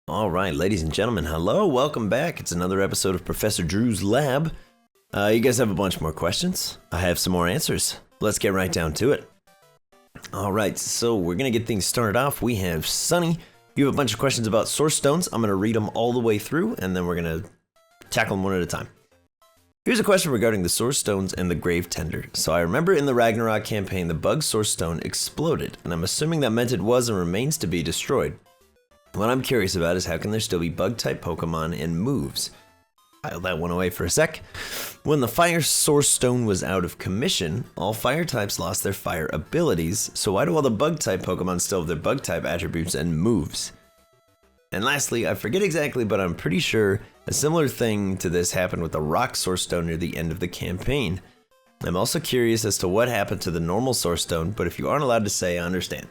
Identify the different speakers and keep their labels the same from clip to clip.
Speaker 1: All right, ladies and gentlemen, hello, welcome back. It's another episode of Professor Drew's Lab. You guys have a bunch more questions. I have some more answers. Let's get right down to it. All right, so we're going to get things started off. We have Sunny. You have a bunch of questions about Source Stones. I'm going to read them all the way through, and then we're going to tackle them one at a time. Here's a question regarding the Source Stones and the Grave Tender. So I remember in the Ragnarok campaign, the bug Source Stone exploded, and I'm assuming that meant it was and remains to be destroyed. What I'm curious about is how can there still be bug-type Pokemon and moves? File that one away for a sec. When the Fire Source Stone was out of commission, all fire types lost their fire abilities, so why do all the bug-type Pokemon still have their bug-type attributes and moves? And lastly, I forget exactly, but I'm pretty sure a similar thing to this happened with the Rock Source Stone near the end of the campaign. I'm also curious as to what happened to the normal Source Stone, but if you aren't allowed to say, I understand.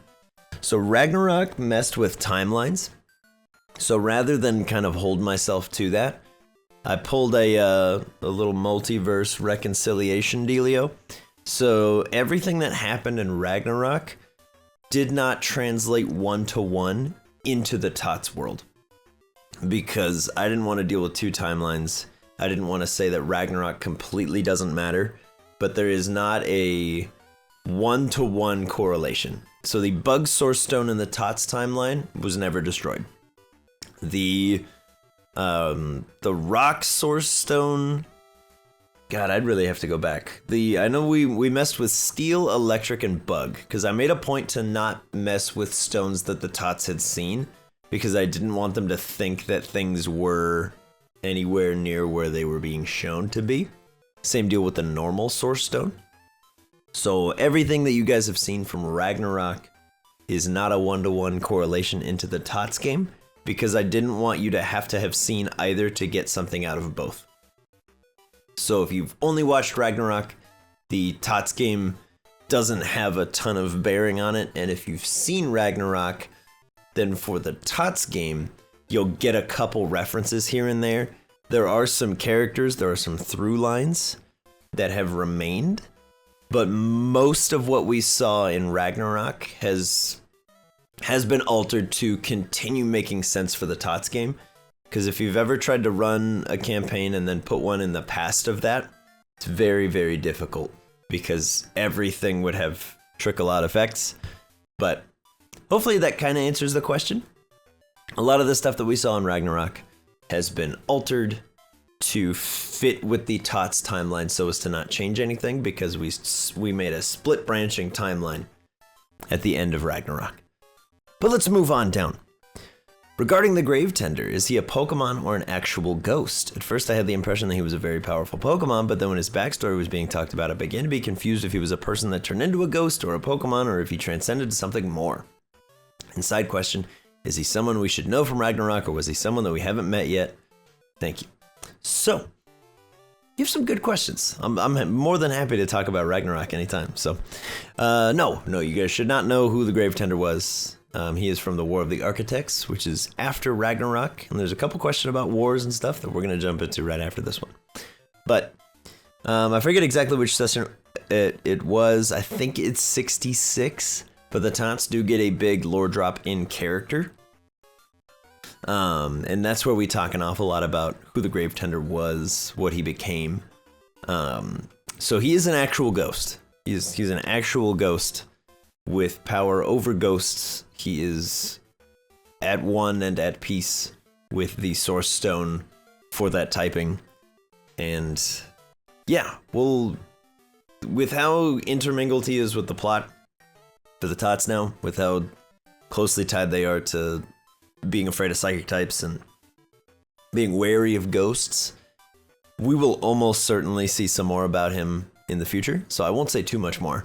Speaker 1: So Ragnarok messed with timelines. So rather than kind of hold myself to that, I pulled a little multiverse reconciliation dealio. So everything that happened in Ragnarok did not translate one-to-one into the Tots world. Because I didn't want to deal with two timelines. I didn't want to say that Ragnarok completely doesn't matter, but there is not a one-to-one correlation. So the Bug Source Stone in the Tots timeline was never destroyed. The Rock Source Stone, God, I'd really have to go back. I know we messed with Steel, Electric, and Bug, because I made a point to not mess with stones that the Tots had seen, because I didn't want them to think that things were anywhere near where they were being shown to be. Same deal with the normal Source Stone. So everything that you guys have seen from Ragnarok is not a one-to-one correlation into the Tots game, because I didn't want you to have seen either to get something out of both. So if you've only watched Ragnarok, the Tots game doesn't have a ton of bearing on it, and if you've seen Ragnarok, then for the Tots game, you'll get a couple references here and there. There are some characters, there are some through lines that have remained, but most of what we saw in Ragnarok has been altered to continue making sense for the Tots game. Because if you've ever tried to run a campaign and then put one in the past of that, it's very, very difficult because everything would have trickle-out effects. But hopefully that kind of answers the question. A lot of the stuff that we saw in Ragnarok has been altered to fit with the Tots timeline so as to not change anything, because we made a split branching timeline at the end of Ragnarok. But let's move on down. Regarding the Grave Tender, is he a Pokemon or an actual ghost? At first I had the impression that he was a very powerful Pokemon, but then when his backstory was being talked about, I began to be confused if he was a person that turned into a ghost or a Pokemon, or if he transcended to something more. And side question, is he someone we should know from Ragnarok, or was he someone that we haven't met yet? Thank you. So, you have some good questions. I'm more than happy to talk about Ragnarok anytime. So, no, you guys should not know who the Grave Tender was. He is from the War of the Architects, which is after Ragnarok. And there's a couple questions about wars and stuff that we're going to jump into right after this one. But I forget exactly which session it was. I think it's 66. But the Tots do get a big lore drop in character. And that's where we talk an awful lot about who the Grave Tender was, what he became. So he is an actual ghost. He's an actual ghost with power over ghosts. He is at one and at peace with the Source Stone for that typing. And yeah, well, with how intermingled he is with the plot for the Tots now, with how closely tied they are to being afraid of psychic types and being wary of ghosts, we will almost certainly see some more about him in the future. So I won't say too much more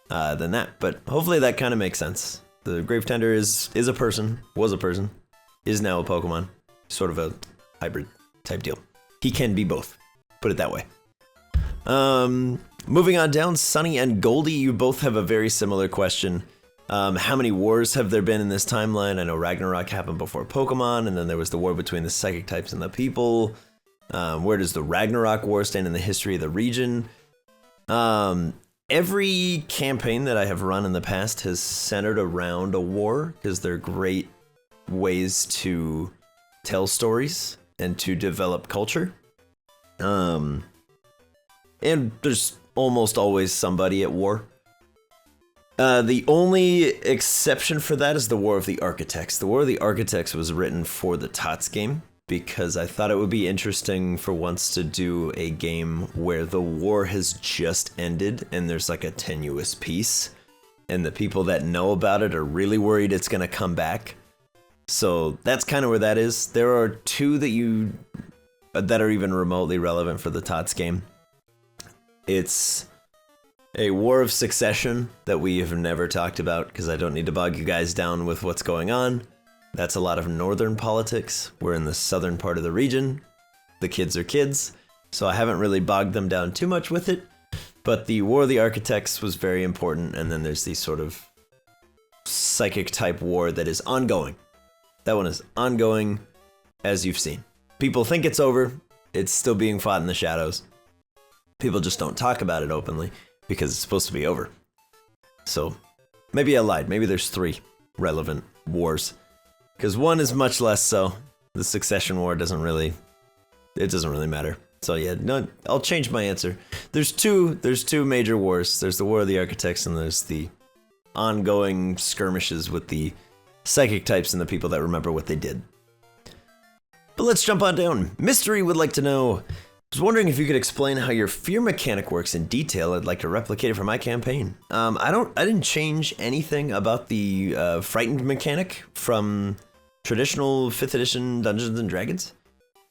Speaker 1: than that, but hopefully that kind of makes sense. The Grave Tender is a person, was a person, is now a Pokemon, sort of a hybrid type deal. He can be both, put it that way. Moving on down, Sunny and Goldie, you both have a very similar question. How many wars have there been in this timeline? I know Ragnarok happened before Pokemon, and then there was the war between the psychic types and the people. Where does the Ragnarok war stand in the history of the region? Every campaign that I have run in the past has centered around a war, because they're great ways to tell stories and to develop culture. And there's almost always somebody at war. The only exception for that is the War of the Architects. The War of the Architects was written for the Tots game because I thought it would be interesting for once to do a game where the war has just ended and there's like a tenuous peace, and the people that know about it are really worried it's going to come back. So that's kind of where that is. There are two that are even remotely relevant for the Tots game. It's a War of Succession that we have never talked about because I don't need to bog you guys down with what's going on. That's a lot of northern politics. We're in the southern part of the region. The kids are kids, so I haven't really bogged them down too much with it. But the War of the Architects was very important, and then there's the sort of psychic type war that is ongoing. That one is ongoing, as you've seen. People think it's over. It's still being fought in the shadows. People just don't talk about it openly because it's supposed to be over. So maybe I lied. Maybe there's 3 relevant wars. Because one is much less so. The Succession War doesn't really matter. So yeah, no, I'll change my answer. There's two major wars. There's the War of the Architects and there's the ongoing skirmishes with the psychic types and the people that remember what they did. But let's jump on down. Mystery would like to know, I was wondering if you could explain how your fear mechanic works in detail. I'd like to replicate it for my campaign. I didn't change anything about the frightened mechanic from traditional 5th edition Dungeons and Dragons.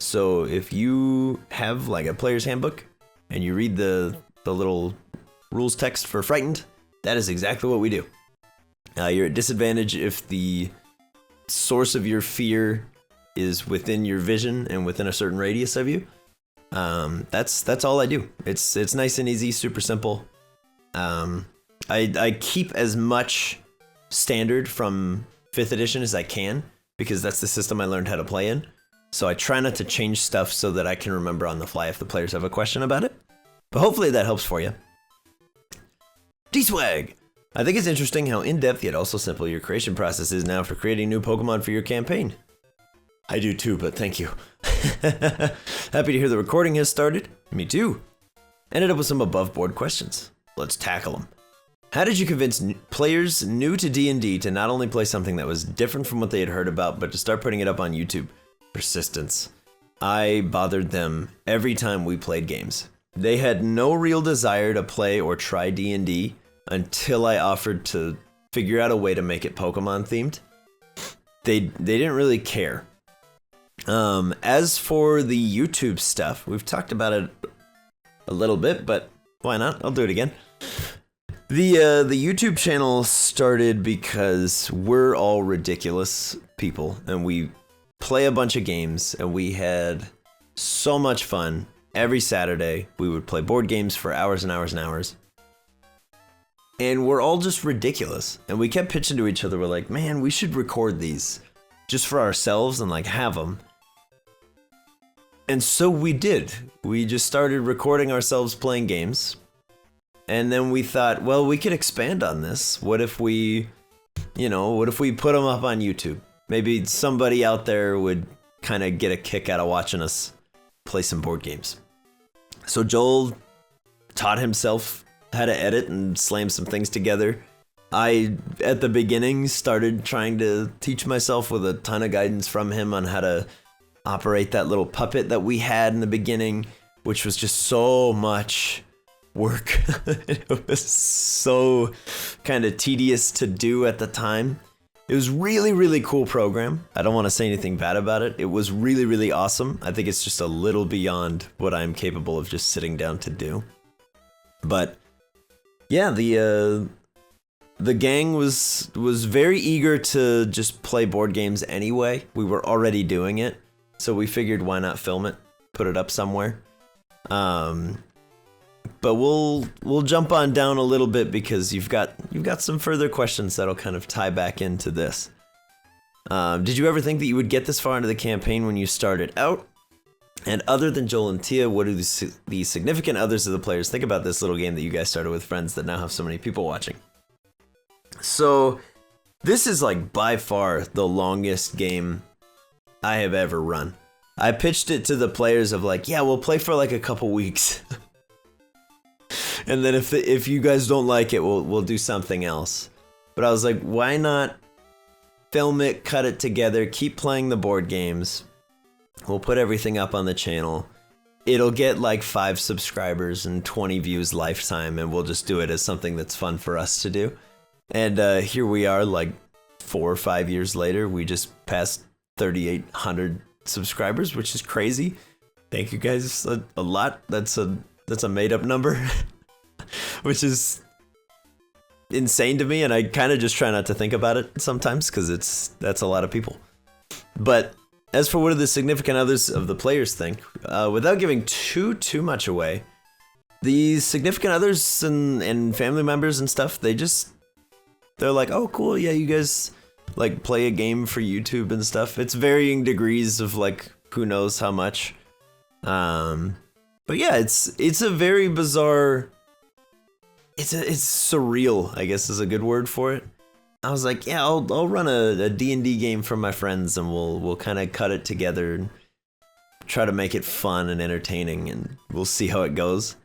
Speaker 1: So if you have like a player's handbook and you read the little rules text for frightened, that is exactly what we do. You're at disadvantage if the source of your fear is within your vision and within a certain radius of you. That's all I do. It's nice and easy, super simple. I keep as much standard from 5th edition as I can because that's the system I learned how to play in. So I try not to change stuff so that I can remember on the fly if the players have a question about it. But hopefully that helps for you. D-Swag! I think it's interesting how in-depth yet also simple your creation process is now for creating new Pokemon for your campaign. I do too, but thank you. Happy to hear the recording has started. Me too. Ended up with some above board questions. Let's tackle them. How did you convince players new to D&D to not only play something that was different from what they had heard about, but to start putting it up on YouTube? Persistence. I bothered them every time we played games. They had no real desire to play or try D&D until I offered to figure out a way to make it Pokemon themed. They didn't really care. As for the YouTube stuff, we've talked about it a little bit, but why not? I'll do it again. The YouTube channel started because we're all ridiculous people, and we play a bunch of games, and we had so much fun. Every Saturday, we would play board games for hours and hours and hours. And we're all just ridiculous. And we kept pitching to each other, we're like, man, we should record these just for ourselves and like have them. And so we did. We just started recording ourselves playing games. And then we thought, well, we could expand on this. What if we put them up on YouTube? Maybe somebody out there would kind of get a kick out of watching us play some board games. So Joel taught himself how to edit and slam some things together. I, at the beginning, started trying to teach myself with a ton of guidance from him on how to operate that little puppet that we had in the beginning, which was just so much work. It was so kind of tedious to do at the time. It was really, really cool program. I don't want to say anything bad about it. It was really, really awesome. I think it's just a little beyond what I'm capable of just sitting down to do. But yeah, the gang was very eager to just play board games anyway. We were already doing it, so we figured why not film it, put it up somewhere. But we'll jump on down a little bit because you've got some further questions that'll kind of tie back into this. Did you ever think that you would get this far into the campaign when you started out? And other than Joel and Tia, what do the significant others of the players think about this little game that you guys started with friends that now have so many people watching? So this is like by far the longest game I have ever run. I pitched it to the players of like, yeah, we'll play for like a couple weeks. And then if you guys don't like it, we'll do something else. But I was like, why not film it, cut it together, keep playing the board games. We'll put everything up on the channel. It'll get like 5 subscribers and 20 views lifetime, and we'll just do it as something that's fun for us to do. And here we are, like 4 or 5 years later, we just passed 3,800 subscribers, which is crazy. Thank you guys a lot. That's a made up number, which is insane to me, and I kind of just try not to think about it sometimes because that's a lot of people. But as for what do the significant others of the players think, without giving too much away, the significant others and family members and stuff, they're like, oh cool, yeah, you guys like play a game for YouTube and stuff. It's varying degrees of like who knows how much. But yeah, it's a very bizarre. It's surreal, I guess is a good word for it. I was like, yeah, I'll run a D&D game for my friends, and we'll kind of cut it together and try to make it fun and entertaining, and we'll see how it goes.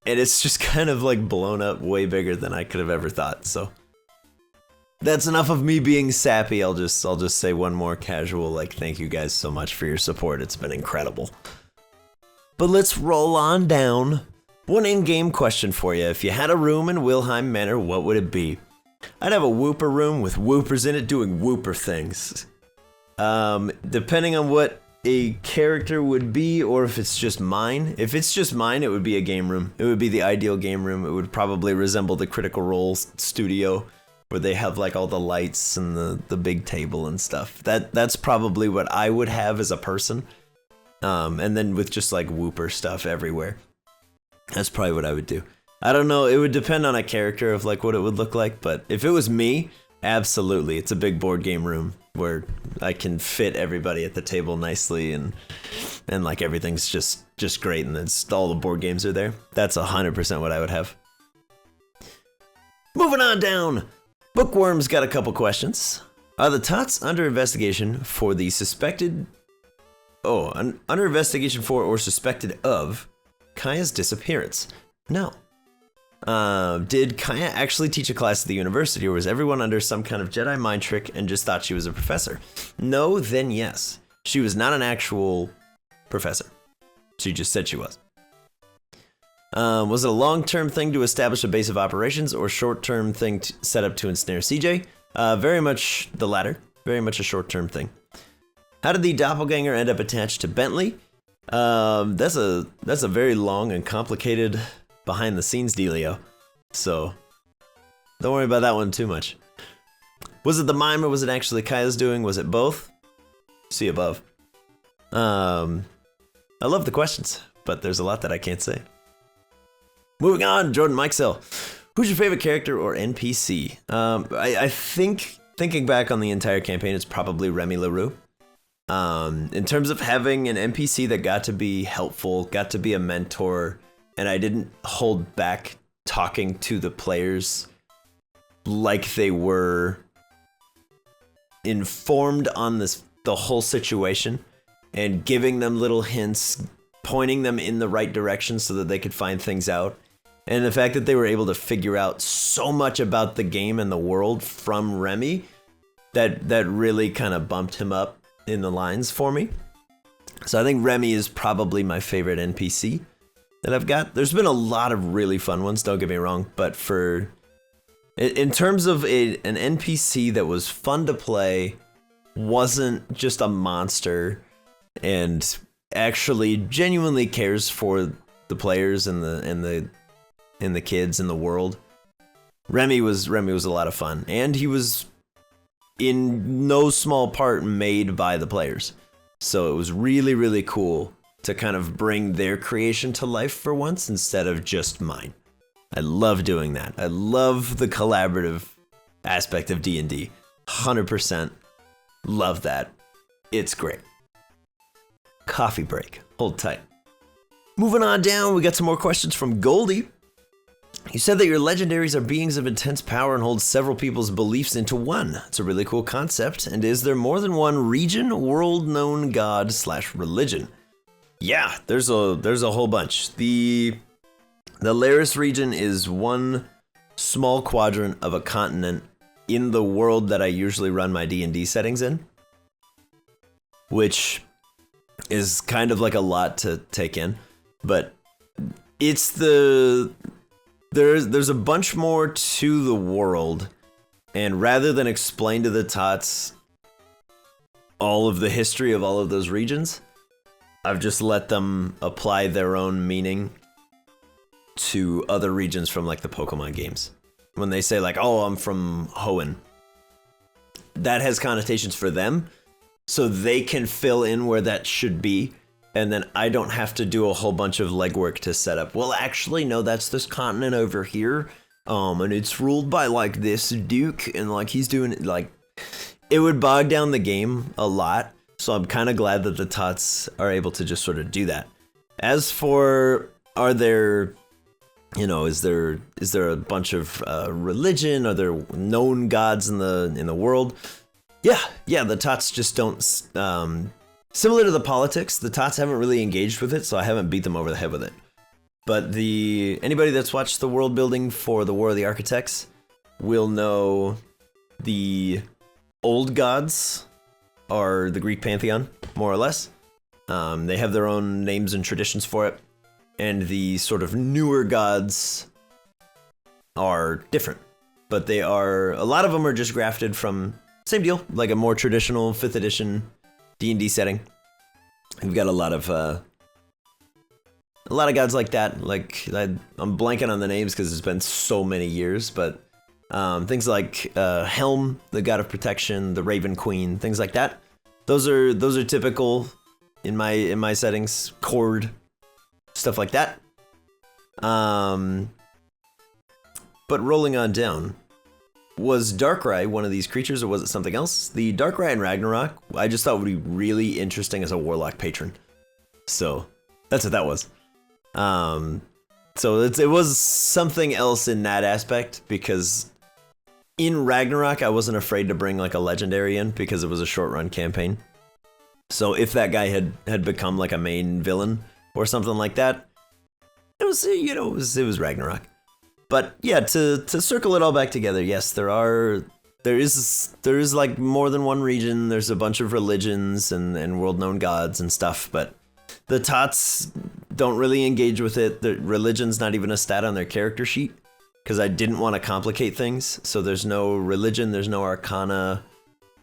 Speaker 1: And it's just kind of like blown up way bigger than I could have ever thought. So that's enough of me being sappy. I'll just say one more casual like thank you guys so much for your support. It's been incredible. But let's roll on down. One in-game question for you. If you had a room in Wilhelm Manor, what would it be? I'd have a whooper room with whoopers in it doing whooper things. Depending on what a character would be, or if it's just mine. If it's just mine, it would be a game room. It would be the ideal game room. It would probably resemble the Critical Role studio, where they have like all the lights and the big table and stuff. That's probably what I would have as a person. And then with just like whooper stuff everywhere. That's probably what I would do. I don't know, it would depend on a character of like what it would look like, but if it was me, absolutely. It's a big board game room where I can fit everybody at the table nicely, and like everything's just great, and it's all the board games are there. That's 100% what I would have. Moving on down. Bookworm's got a couple questions. Are the Tots under investigation for the suspected under investigation for or suspected of Kaya's disappearance? No. Did Kaya actually teach a class at the university, or was everyone under some kind of Jedi mind trick and just thought she was a professor? No, then yes. She was not an actual professor. She just said she was. Was it a long-term thing to establish a base of operations, or short-term thing set up to ensnare CJ? Very much the latter. Very much a short-term thing. How did the doppelganger end up attached to Bentley? That's a very long and complicated behind-the-scenes dealio. So don't worry about that one too much. Was it the mime, or was it actually Kaya's doing? Was it both? See above. I love the questions, but there's a lot that I can't say. Moving on, Jordan Mikesell. Who's your favorite character or NPC? I think, thinking back on the entire campaign, it's probably Remy LaRue. In terms of having an NPC that got to be helpful, got to be a mentor, and I didn't hold back talking to the players like they were informed on the whole situation, and giving them little hints, pointing them in the right direction so that they could find things out. And the fact that they were able to figure out so much about the game and the world from Remy, that really kind of bumped him up in the lines for me. So I think Remy is probably my favorite NPC that I've got. There's been a lot of really fun ones, don't get me wrong, but in terms of an NPC that was fun to play, wasn't just a monster, and actually genuinely cares for the players and the kids in the world, Remy was a lot of fun, and he was in no small part made by the players. So it was really, really cool to kind of bring their creation to life for once instead of just mine. I love doing that. I love the collaborative aspect of D&D. 100% love that. It's great. Coffee break. Hold tight. Moving on down, we got some more questions from Goldie. You said that your legendaries are beings of intense power and hold several people's beliefs into one. It's a really cool concept. And is there more than one region, world, known god / religion? Yeah, there's a whole bunch. The Laris region is one small quadrant of a continent in the world that I usually run my D&D settings in, which is kind of like a lot to take in, but it's there's a bunch more to the world, and rather than explain to the Tots all of the history of all of those regions, I've just let them apply their own meaning to other regions from like the Pokemon games. When they say like, oh, I'm from Hoenn, that has connotations for them, so they can fill in where that should be, and then I don't have to do a whole bunch of legwork to set up. Well, actually, no, that's this continent over here, and it's ruled by like this duke, and like he's doing it, like it would bog down the game a lot. So I'm kind of glad that the Tots are able to just sort of do that. As for, are there, you know, is there a bunch of religion? Are there known gods in the world? Yeah, the Tots just don't, similar to the politics, the Tots haven't really engaged with it, so I haven't beat them over the head with it. But anybody that's watched the world building for the War of the Architects will know the old gods are the Greek pantheon, more or less. They have their own names and traditions for it, and the sort of newer gods are different. But a lot of them are just grafted from, same deal, like a more traditional 5th edition D&D setting. We've got a lot of gods like that. Like I'm blanking on the names because it's been so many years, but things like Helm, the god of protection, the Raven Queen, things like that. Those are typical in my settings. Cord, stuff like that. But rolling on down, was Darkrai one of these creatures, or was it something else? The Darkrai in Ragnarok, I just thought would be really interesting as a Warlock patron. So that's what that was. So it was something else in that aspect, because in Ragnarok, I wasn't afraid to bring like a legendary in because it was a short run campaign. So if that guy had become like a main villain or something like that, it was, you know, it was Ragnarok. But yeah, to circle it all back together, yes, there is like more than one region. There's a bunch of religions and world known gods and stuff, but the Tots don't really engage with it. The religion's not even a stat on their character sheet, because I didn't want to complicate things. So there's no religion, there's no arcana.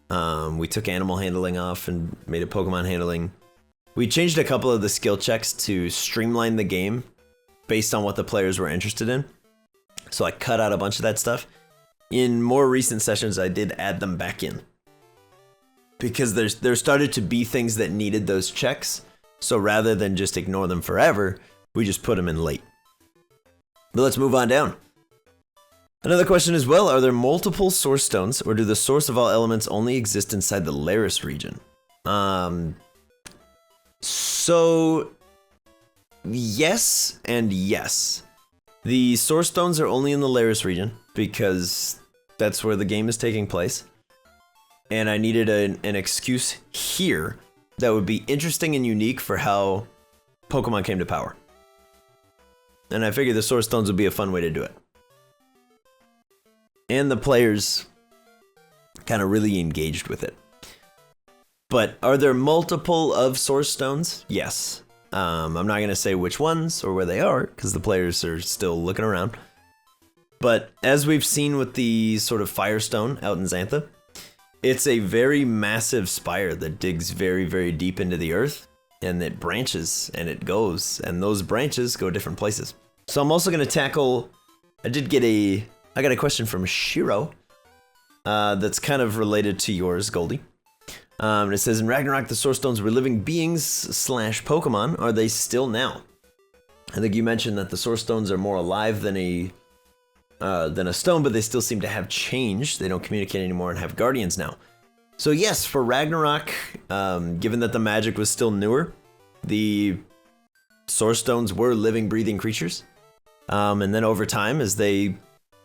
Speaker 1: We took animal handling off and made it Pokemon handling. We changed a couple of the skill checks to streamline the game based on what the players were interested in. So I cut out a bunch of that stuff. In more recent sessions, I did add them back in, because there started to be things that needed those checks. So rather than just ignore them forever, we just put them in late. But let's move on down. Another question as well, are there multiple source stones, or do the source of all elements only exist inside the Laris region? So yes and yes. The source stones are only in the Laris region because that's where the game is taking place. And I needed an excuse here that would be interesting and unique for how Pokemon came to power. And I figured the source stones would be a fun way to do it. And the players kind of really engaged with it. But are there multiple of source stones? Yes. I'm not going to say which ones or where they are, because the players are still looking around. But as we've seen with the sort of Firestone out in Xantha, it's a very massive spire that digs very, very deep into the earth, and it branches and it goes, and those branches go different places. So I'm also going to tackle, I got a question from Shiro that's kind of related to yours, Goldie. It says, in Ragnarok, the Source Stones were living beings / Pokemon. Are they still now? I think you mentioned that the Source Stones are more alive than a stone, but they still seem to have changed. They don't communicate anymore and have guardians now. So yes, for Ragnarok, given that the magic was still newer, the Source Stones were living, breathing creatures. And then over time, as they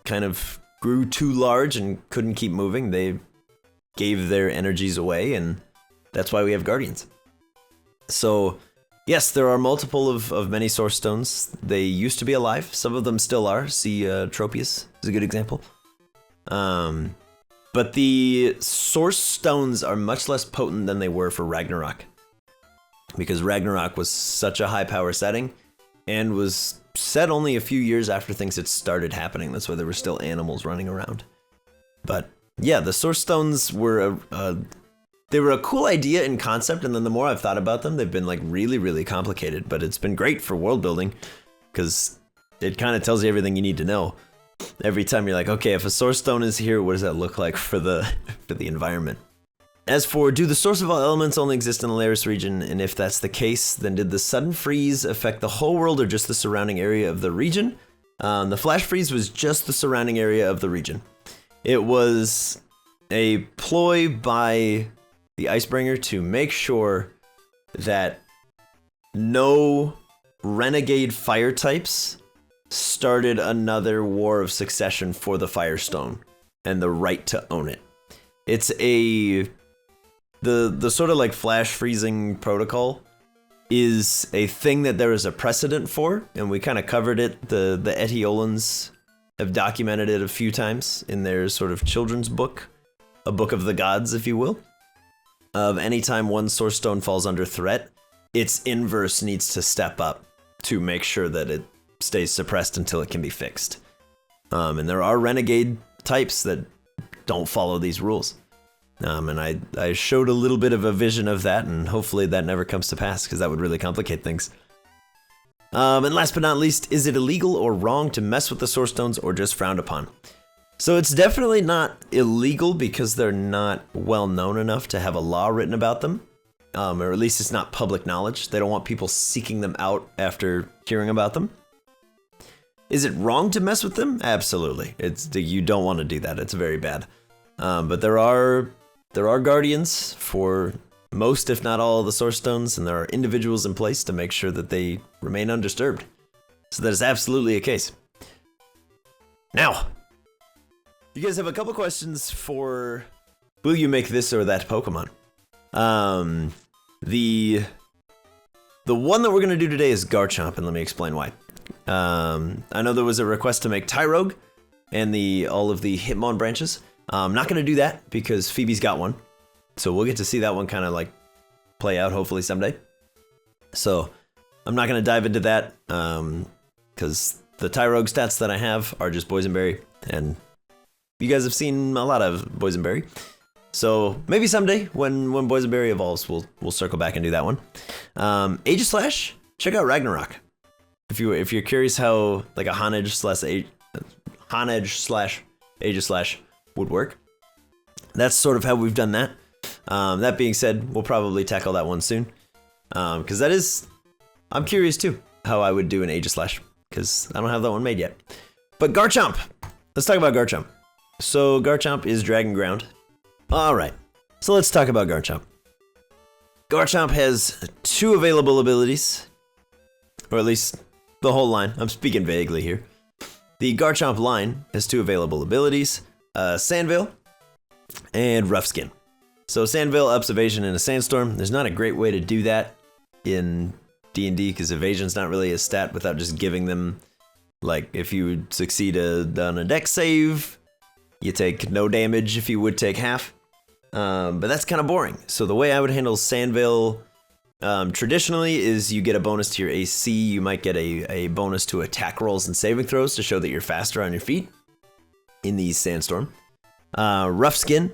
Speaker 1: kind of grew too large and couldn't keep moving, they gave their energies away, and that's why we have guardians. So yes, there are multiple of many source stones. They used to be alive. Some of them still are. See, Tropius is a good example. But the source stones are much less potent than they were for Ragnarok, because Ragnarok was such a high power setting and was set only a few years after things had started happening. That's why there were still animals running around. But yeah, the source stones were they were a cool idea in concept, and then the more I've thought about them, they've been like really, really complicated. But it's been great for world building because it kind of tells you everything you need to know. Every time you're like, okay, if a source stone is here, what does that look like for the environment? As for, do the source of all elements only exist in the Laris region? And if that's the case, then did the sudden freeze affect the whole world or just the surrounding area of the region? The flash freeze was just the surrounding area of the region. It was a ploy by the Icebringer to make sure that no renegade fire types started another war of succession for the Firestone and the right to own it. It's the sort of like flash freezing protocol is a thing that there is a precedent for, and we kind of covered it. The Etiolans have documented it a few times in their sort of children's book, a book of the gods, if you will. Of any time one source stone falls under threat, its inverse needs to step up to make sure that it stays suppressed until it can be fixed. And there are renegade types that don't follow these rules. And I showed a little bit of a vision of that, and hopefully that never comes to pass, because that would really complicate things. And last but not least, is it illegal or wrong to mess with the source stones or just frowned upon? So it's definitely not illegal because they're not well known enough to have a law written about them. Or at least it's not public knowledge. They don't want people seeking them out after hearing about them. Is it wrong to mess with them? Absolutely. You don't want to do that. It's very bad. But there are guardians for most, if not all, of the source stones, and there are individuals in place to make sure that they remain undisturbed. So that is absolutely a case. Now, you guys have a couple questions for, will you make this or that Pokemon? The one that we're going to do today is Garchomp, and let me explain why. I know there was a request to make Tyrogue and all of the Hitmon branches. I'm not going to do that because Phoebe's got one. So we'll get to see that one kind of like play out hopefully someday. So I'm not going to dive into that because the Tyrogue stats that I have are just Boysenberry, and you guys have seen a lot of Boysenberry. So maybe someday when Boysenberry evolves, we'll circle back and do that one. Aegislash, check out Ragnarok. If you're curious how like a Honedge slash Aegislash would work, that's sort of how we've done that. That being said, we'll probably tackle that one soon, because I'm curious too how I would do an Aegislash, because I don't have that one made yet. But Garchomp, let's talk about Garchomp. So Garchomp is Dragon Ground. All right, so let's talk about Garchomp. Garchomp has 2 available abilities, or at least the whole line. I'm speaking vaguely here. The Garchomp line has 2 available abilities, Sandveil and Rough Skin. So Sandveil ups evasion in a sandstorm. There's not a great way to do that in D&D because evasion's not really a stat without just giving them, like, if you succeed on a dex save, you take no damage if you would take half. But that's kind of boring. So the way I would handle Sandveil traditionally is you get a bonus to your AC. You might get a bonus to attack rolls and saving throws to show that you're faster on your feet in the sandstorm. Rough Skin,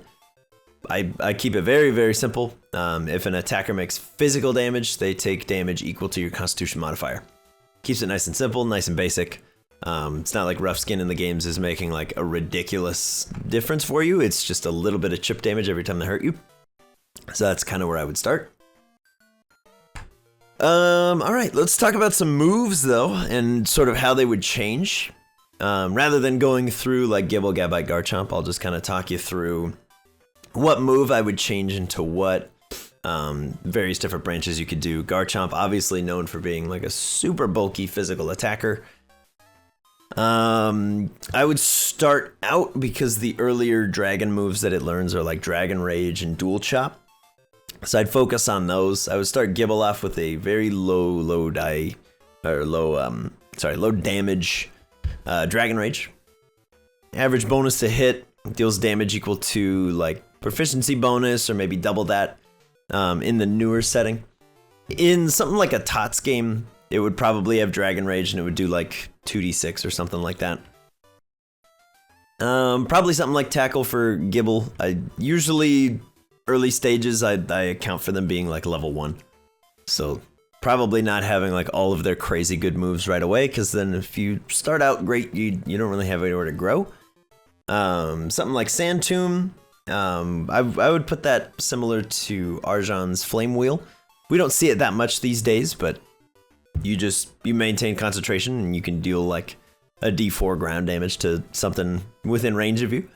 Speaker 1: I keep it very, very simple. If an attacker makes physical damage, they take damage equal to your Constitution modifier. Keeps it nice and simple, nice and basic. It's not like Rough Skin in the games is making like a ridiculous difference for you. It's just a little bit of chip damage every time they hurt you. So that's kind of where I would start. Alright, let's talk about some moves though, and sort of how they would change. Rather than going through like Gibble, Gabite, Garchomp, I'll just kind of talk you through what move I would change into what, various different branches you could do. Garchomp, obviously known for being like a super bulky physical attacker. I would start out because the earlier dragon moves that it learns are like Dragon Rage and Dual Chop. So I'd focus on those. I would start Gibble off with a very low damage Dragon Rage. Average bonus to hit, deals damage equal to like proficiency bonus or maybe double that in the newer setting. In something like a Tots game, it would probably have Dragon Rage and it would do like 2d6 or something like that. Probably something like Tackle for Gibble. I usually early stages I account for them being like level 1. So probably not having like all of their crazy good moves right away, because then if you start out great, you don't really have anywhere to grow. Something like Sand Tomb. I would put that similar to Arjan's Flame Wheel. We don't see it that much these days, but you maintain concentration and you can deal like a d4 ground damage to something within range of you.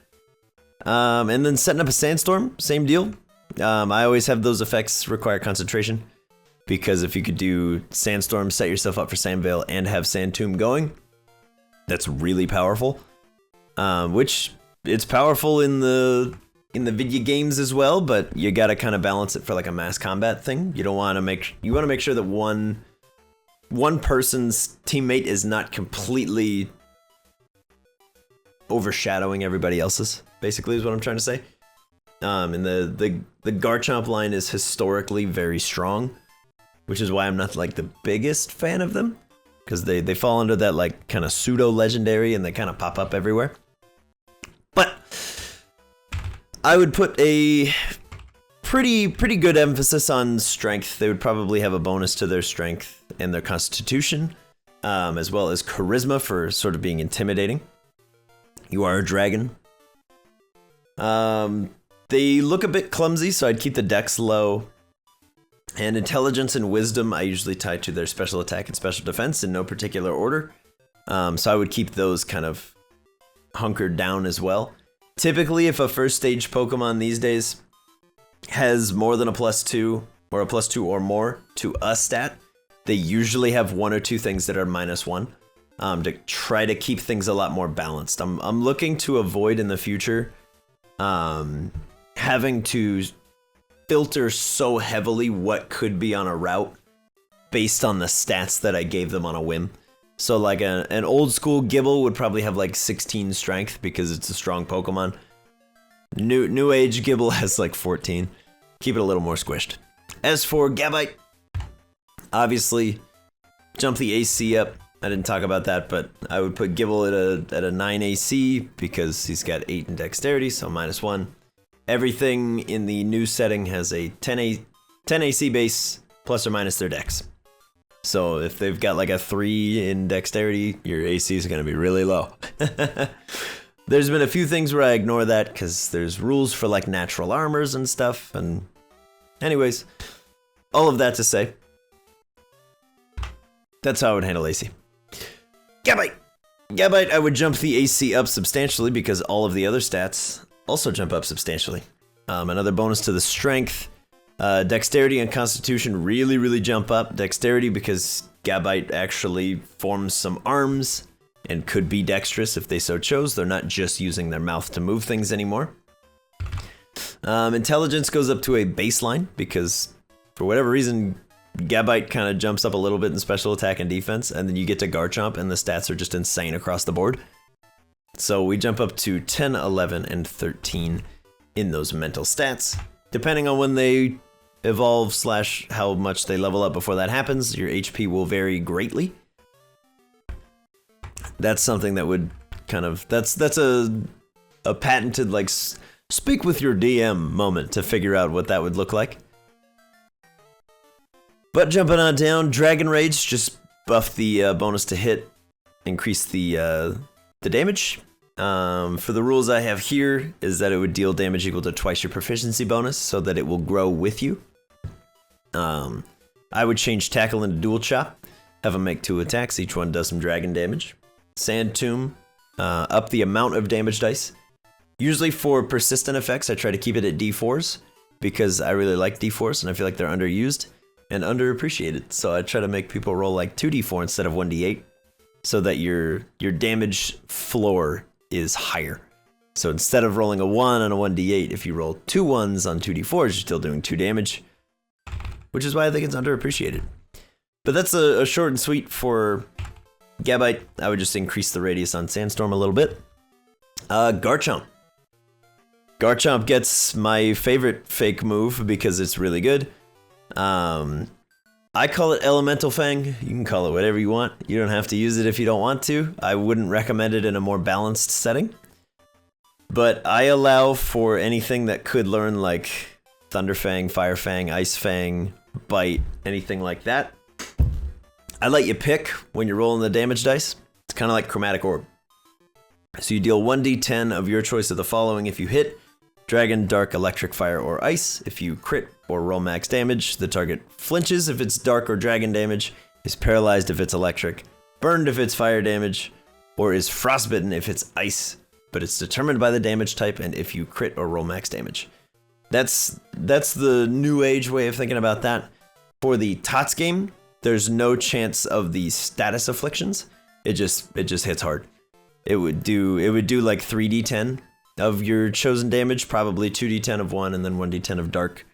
Speaker 1: And then setting up a Sandstorm, same deal. I always have those effects require concentration, because if you could do Sandstorm, set yourself up for Sand Veil, and have Sand Tomb going, that's really powerful. Which it's powerful in the video games as well, but you gotta kind of balance it for like a mass combat thing. You want to make sure that one person's teammate is not completely overshadowing everybody else's, basically is what I'm trying to say. And the Garchomp line is historically very strong, which is why I'm not like the biggest fan of them, because they fall under that like kind of pseudo legendary and they kind of pop up everywhere. But I would put a pretty good emphasis on strength. They would probably have a bonus to their strength and their constitution, as well as charisma for sort of being intimidating. You are a dragon. They look a bit clumsy, so I'd keep the dex low. And intelligence and wisdom I usually tie to their special attack and special defense in no particular order. So I would keep those kind of hunkered down as well. Typically, if a first stage Pokemon these days has more than a +2 or a +2 or more to a stat, they usually have one or two things that are -1 to try to keep things a lot more balanced. I'm looking to avoid in the future having to filter so heavily what could be on a route based on the stats that I gave them on a whim. So like an old school Gibble would probably have like 16 strength because it's a strong Pokemon. New age Gibble has like 14. Keep it a little more squished. As for Gabite, obviously jump the AC up. I didn't talk about that, but I would put Gibble at a 9 AC because he's got 8 in dexterity, so -1. Everything in the new setting has a 10 AC base plus or minus their dex. So if they've got like a 3 in dexterity, your AC is going to be really low. There's been a few things where I ignore that because there's rules for like natural armors and stuff. And anyways, all of that to say, that's how I would handle AC. Gabite! Gabite, I would jump the AC up substantially because all of the other stats also jump up substantially. Another bonus to the strength. Dexterity and constitution really jump up. Dexterity because Gabite actually forms some arms and could be dexterous if they so chose. They're not just using their mouth to move things anymore. Intelligence goes up to a baseline because for whatever reason Gabite kind of jumps up a little bit in special attack and defense, and then you get to Garchomp and the stats are just insane across the board. So we jump up to 10, 11, and 13 in those mental stats. Depending on when they evolve / how much they level up before that happens, your HP will vary greatly. That's something that would kind of, that's a patented like speak with your DM moment to figure out what that would look like. But jumping on down, Dragon Rage, just buff the bonus to hit, increase the damage. For the rules I have here is that it would deal damage equal to twice your proficiency bonus so that it will grow with you. I would change Tackle into Dual Chop, have them make 2 attacks, each one does some dragon damage. Sand Tomb, up the amount of damage dice. Usually for persistent effects, I try to keep it at D4s because I really like D4s and I feel like they're underused and underappreciated. So I try to make people roll like 2d4 instead of 1d8. so that your damage floor is higher. So instead of rolling a 1 on a 1d8, if you roll 2 1s on 2d4s, you're still doing 2 damage, which is why I think it's underappreciated. But that's a short and sweet for Gabite. I would just increase the radius on Sandstorm a little bit. Garchomp. Garchomp gets my favorite fake move because it's really good. I call it Elemental Fang. You can call it whatever you want. You don't have to use it if you don't want to. I wouldn't recommend it in a more balanced setting. But I allow for anything that could learn, like Thunder Fang, Fire Fang, Ice Fang, Bite, anything like that. I let you pick when you're rolling the damage dice. It's kind of like Chromatic Orb. So you deal 1d10 of your choice of the following if you hit: Dragon, Dark, Electric, Fire, or Ice. If you crit or roll max damage, the target flinches if it's Dark or Dragon damage, is paralyzed if it's Electric, burned if it's Fire damage, or is frostbitten if it's Ice. But it's determined by the damage type and if you crit or roll max damage. That's the new age way of thinking about that. For the Tots game, there's no chance of the status afflictions. It just hits hard. It would do like 3d10 of your chosen damage, probably 2d10 of one and then 1d10 of dark.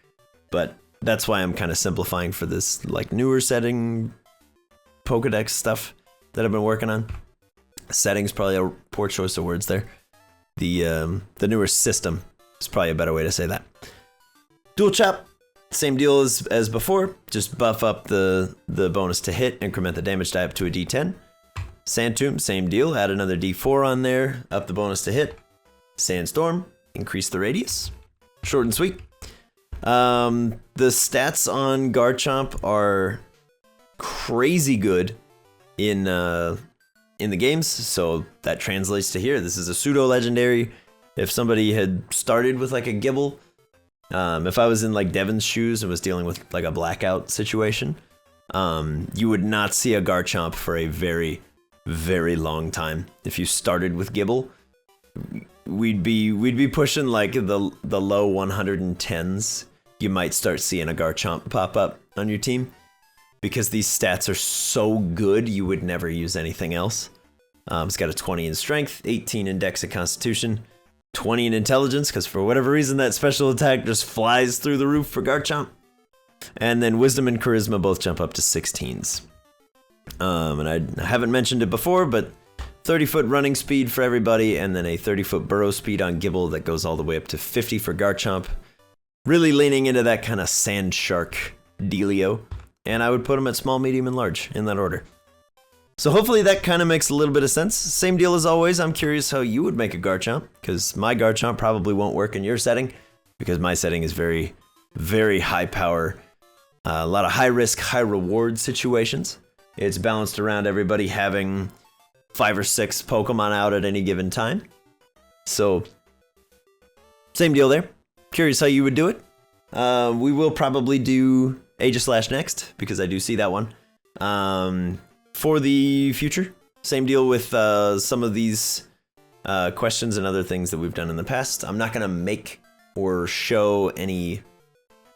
Speaker 1: But that's why I'm kind of simplifying for this like newer setting Pokedex stuff that I've been working on. Setting's probably a poor choice of words there. The newer system is probably a better way to say that. Dual Chop, same deal as before, just buff up the bonus to hit, increment the damage die up to a d10. Sand Tomb, same deal, add another d4 on there, up the bonus to hit. Sandstorm, increase the radius. Short and sweet. The stats on Garchomp are crazy good in the games, so that translates to here. This is a pseudo legendary. If somebody had started with like a Gibble, if I was in like Devin's shoes and was dealing with like a blackout situation, you would not see a Garchomp for a very, very long time. If you started with Gibble, we'd be pushing like the low 110s. You might start seeing a Garchomp pop up on your team, because these stats are so good, you would never use anything else. It's got a 20 in strength, 18 in dex and constitution, 20 in intelligence, because for whatever reason that special attack just flies through the roof for Garchomp. And then wisdom and charisma both jump up to 16s. And I haven't mentioned it before, but 30-foot running speed for everybody, and then a 30-foot burrow speed on Gibble that goes all the way up to 50 for Garchomp. Really leaning into that kind of sand shark dealio. And I would put them at small, medium, and large in that order. So hopefully that kind of makes a little bit of sense. Same deal as always. I'm curious how you would make a Garchomp, because my Garchomp probably won't work in your setting, because my setting is very, very high power. A lot of high risk, high reward situations. It's balanced around everybody having 5 or 6 Pokemon out at any given time. So same deal there. Curious how you would do it. We will probably do Aegislash next, because I do see that one. For the future, same deal with some of these questions and other things that we've done in the past. I'm not going to make or show any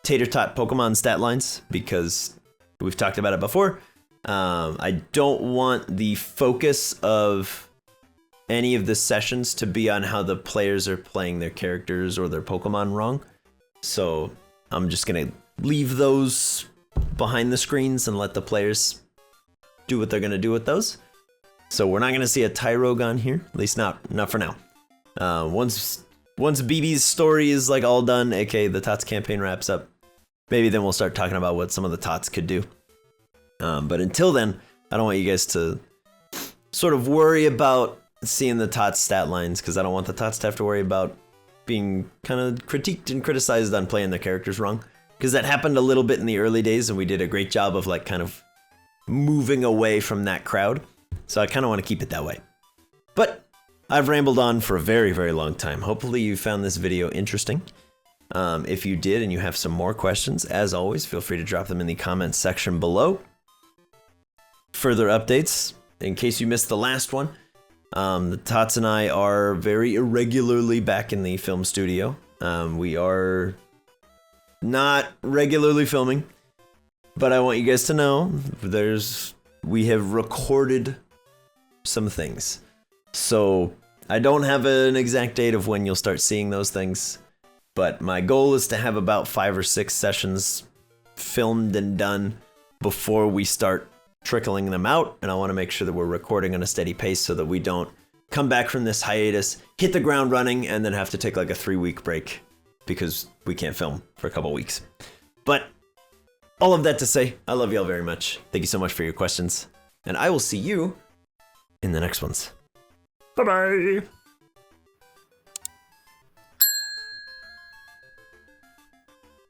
Speaker 1: Tater Tot Pokemon stat lines, because we've talked about it before. I don't want the focus of any of the sessions to be on how the players are playing their characters or their Pokemon wrong. So I'm just going to leave those behind the screens and let the players do what they're going to do with those. So we're not going to see a Tyrogon here, at least not for now. Once BB's story is like all done, aka the Tots campaign wraps up, maybe then we'll start talking about what some of the Tots could do. But until then, I don't want you guys to sort of worry about seeing the Tots stat lines, because I don't want the Tots to have to worry about being kind of critiqued and criticized on playing their characters wrong. Because that happened a little bit in the early days, and we did a great job of like kind of moving away from that crowd. So I kind of want to keep it that way. But I've rambled on for a very, very long time. Hopefully you found this video interesting. If you did and you have some more questions, as always, feel free to drop them in the comments section below. Further updates, in case you missed the last one, the Tots and I are very irregularly back in the film studio. We are not regularly filming, but I want you guys to know we have recorded some things. So I don't have an exact date of when you'll start seeing those things, but my goal is to have about 5 or 6 sessions filmed and done before we start trickling them out, and I want to make sure that we're recording on a steady pace so that we don't come back from this hiatus, hit the ground running, and then have to take like a 3-week break because we can't film for a couple weeks. But all of that to say, I love y'all very much. Thank you so much for your questions, and I will see you in the next ones. Bye-bye!